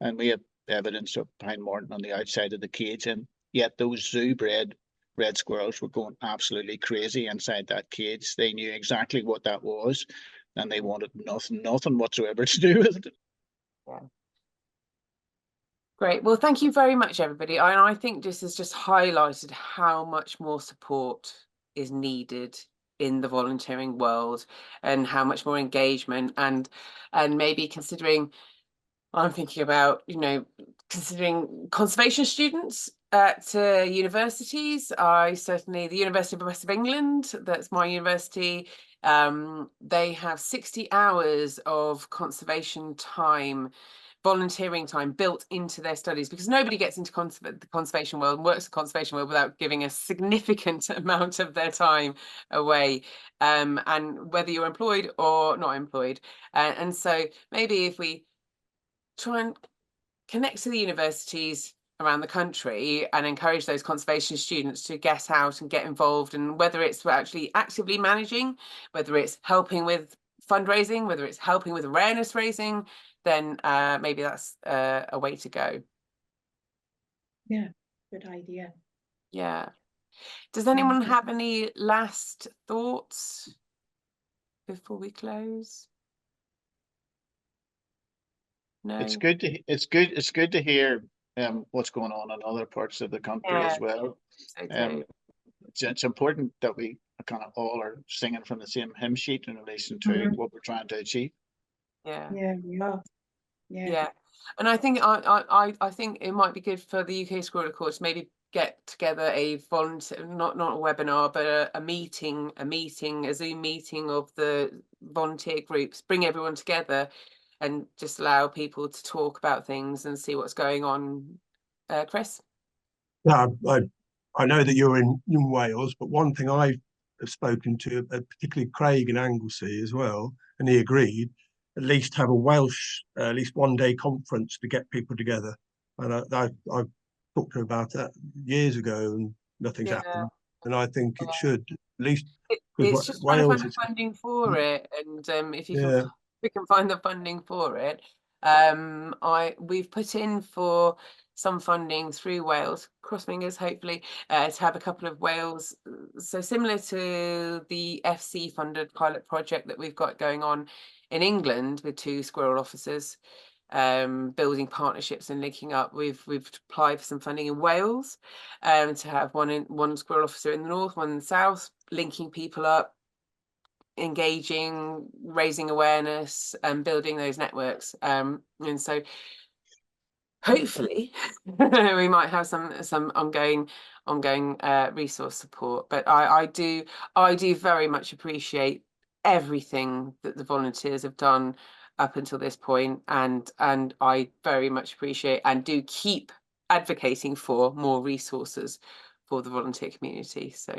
and we have evidence of pine marten on the outside of the cage, and yet those zoo bred red squirrels were going absolutely crazy inside that cage. They knew exactly what that was, and they wanted nothing whatsoever to do with it. Yeah. Great. Well, thank you very much, everybody. I think this has just highlighted how much more support is needed in the volunteering world, and how much more engagement, and maybe considering, I'm thinking about, considering conservation students at universities. The University of the West of England, that's my university, they have 60 hours of conservation time, volunteering time built into their studies, because nobody gets into the conservation world and works in the conservation world without giving a significant amount of their time away, and whether you're employed or not employed, and so maybe if we try and connect to the universities around the country and encourage those conservation students to get out and get involved, and whether it's actually actively managing, whether it's helping with fundraising, whether it's helping with awareness raising, then maybe that's a way to go. Yeah, good idea. Yeah. Does anyone have any last thoughts before we close? No. It's good to hear what's going on in other parts of the country as well. So it's important that we kind of all are singing from the same hymn sheet in relation to what we're trying to achieve. Yeah, we are. Yeah, and I think I think it might be good for the UK Squirrel Accord to maybe get together a volunteer, not a webinar, but a meeting, a Zoom meeting of the volunteer groups, bring everyone together and just allow people to talk about things and see what's going on. Chris? Yeah, I know that you're in Wales, but one thing I've spoken to, particularly Craig in Anglesey as well, and he agreed, at least have a Welsh, at least 1 day conference to get people together. And I talked to him about that years ago, and nothing's happened. And I think it should, at least, it's just trying to find the funding for it, and if you can, we can find the funding for it. We've put in for some funding through Wales, cross fingers hopefully, to have a couple of Wales, so similar to the FC funded pilot project that we've got going on in England with 2 squirrel officers, building partnerships and linking up. We've applied for some funding in Wales, to have one squirrel officer in the north, one in the south, linking people up, engaging, raising awareness, and building those networks. And so hopefully we might have some ongoing resource support. But I do very much appreciate everything that the volunteers have done up until this point, and I very much appreciate and do keep advocating for more resources for the volunteer community. So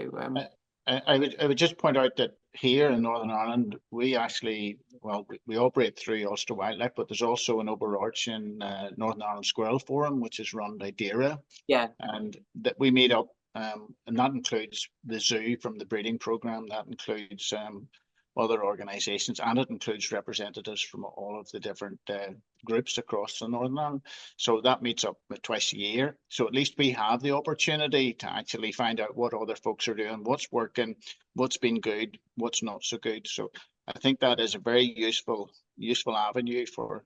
I would just point out that here in Northern Ireland, we actually, well, we operate through Ulster Wildlife, but there's also an overarching Northern Ireland Squirrel Forum, which is run by DERA. Yeah. And that we meet up, and that includes the zoo from the breeding program, that includes other organisations, and it includes representatives from all of the different groups across the Northern Ireland. So that meets up twice a year. So at least we have the opportunity to actually find out what other folks are doing, what's working, what's been good, what's not so good. So I think that is a very useful avenue for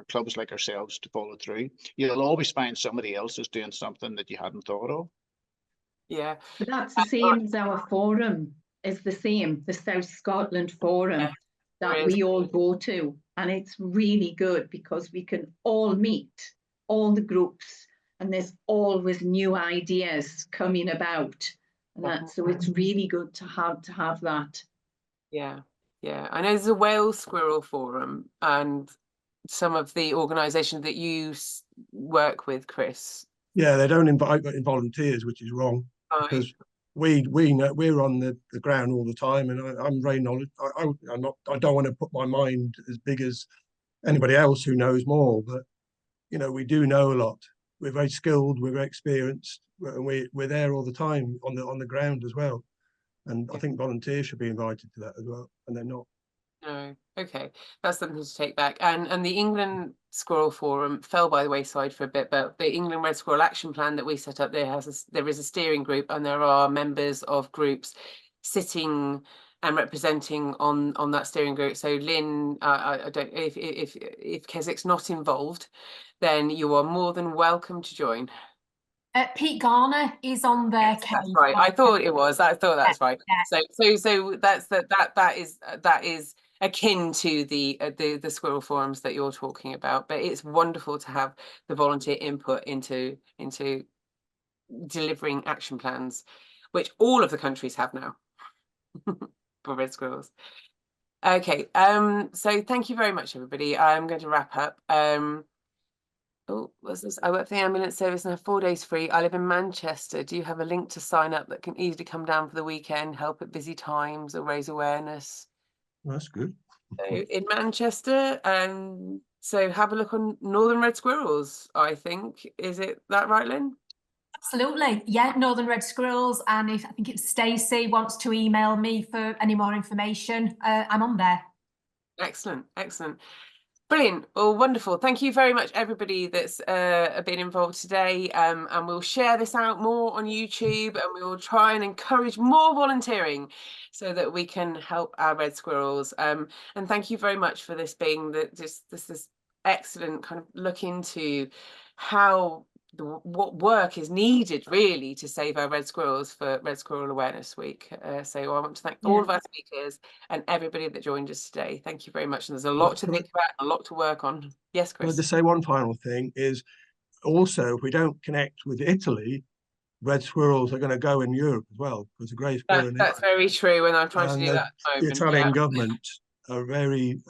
clubs like ourselves to follow through. You'll always find somebody else is doing something that you hadn't thought of. Yeah. But that's the same as our forum. Is the same, the South Scotland Forum, that we all go to, and it's really good because we can all meet, all the groups, and there's always new ideas coming about, and that, so it's really good to have that. Yeah, I know there's a Wales Squirrel Forum, and some of the organisations that you work with, Chris. Yeah, they don't invite volunteers, which is wrong, because we know we're on the ground all the time, and I'm very knowledgeable. I don't want to put my mind as big as anybody else who knows more, but you know, we do know a lot. We're very skilled, we're very experienced, and we're there all the time on the ground as well. And I think volunteers should be invited to that as well, and they're not. No, okay, that's something to take back. And the England Squirrel Forum fell by the wayside for a bit, but the England Red Squirrel Action Plan that we set up, there is a steering group, and there are members of groups sitting and representing on that steering group. So Lynne, I don't, if Keswick's not involved, then you are more than welcome to join. Pete Garner is on there. Yes, that's right. I thought it was. I thought that's right. Yeah. So that is akin to the squirrel forums that you're talking about. But it's wonderful to have the volunteer input into delivering action plans, which all of the countries have now for red squirrels. Okay. So thank you very much, everybody. I'm going to wrap up. Oh, what's this? I work for the ambulance service and have 4 days free. I live in Manchester. Do you have a link to sign up that can easily come down for the weekend, help at busy times, or raise awareness? That's good. So in Manchester, so have a look on Northern Red Squirrels, I think. Is it that right, Lynne? Absolutely. Yeah, Northern Red Squirrels. And if I think it's Stacey wants to email me for any more information, I'm on there. Excellent. Brilliant. Well, wonderful. Thank you very much, everybody that's been involved today. And we'll share this out more on YouTube, and we will try and encourage more volunteering so that we can help our red squirrels. And thank you very much for this being this excellent kind of look into how what work is needed really to save our red squirrels for Red Squirrel Awareness Week. So I want to thank all of our speakers and everybody that joined us today. Thank you very much. And there's a lot to think about, a lot to work on. Yes, Chris. I'll just say one final thing is also, if we don't connect with Italy, red squirrels are going to go in Europe as well, because the grey squirrel That's very true, and I'm trying to do that at the the moment. Italian government are very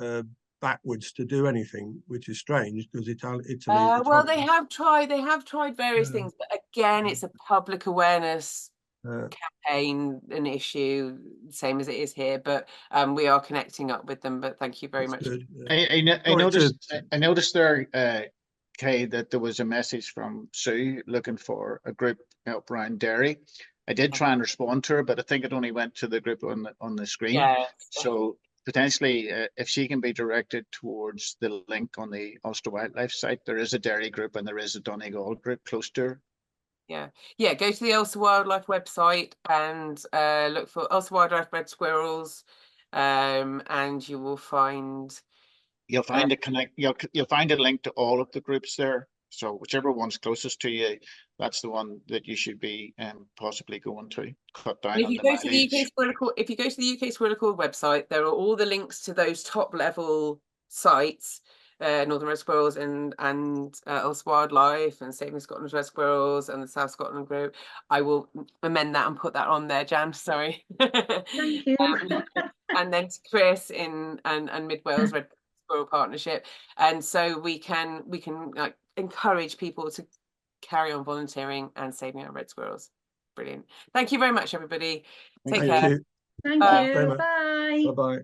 backwards to do anything, which is strange because Italy. Well, they have tried various things, but again, it's a public awareness campaign, an issue, same as it is here. But we are connecting up with them. But thank you very much. Good. I noticed there, Kay, that there was a message from Sue looking for a group help around dairy. I did try and respond to her, but I think it only went to the group on the screen. Yes. So potentially, if she can be directed towards the link on the Ulster Wildlife site, there is a dairy group and there is a Donegal group close to her. Yeah, go to the Ulster Wildlife website and look for Ulster Wildlife Red Squirrels, and you will find. You'll find you'll find a link to all of the groups there. So whichever one's closest to you, that's the one that you should be possibly going to. Cut down on the mileage. If you go to the UK Squirrel Accord website, there are all the links to those top level sites, Northern Red Squirrels and Ulster Wildlife and Saving Scotland's Red Squirrels and the South Scotland group. I will amend that and put that on there, Jan. Sorry. Thank you. And then to Chris and Mid Wales Red Squirrel Partnership, and so we can like encourage people to carry on volunteering and saving our red squirrels. Brilliant. Thank you very much, everybody. Take care. You. Thank Bye. you. Bye. Bye-bye.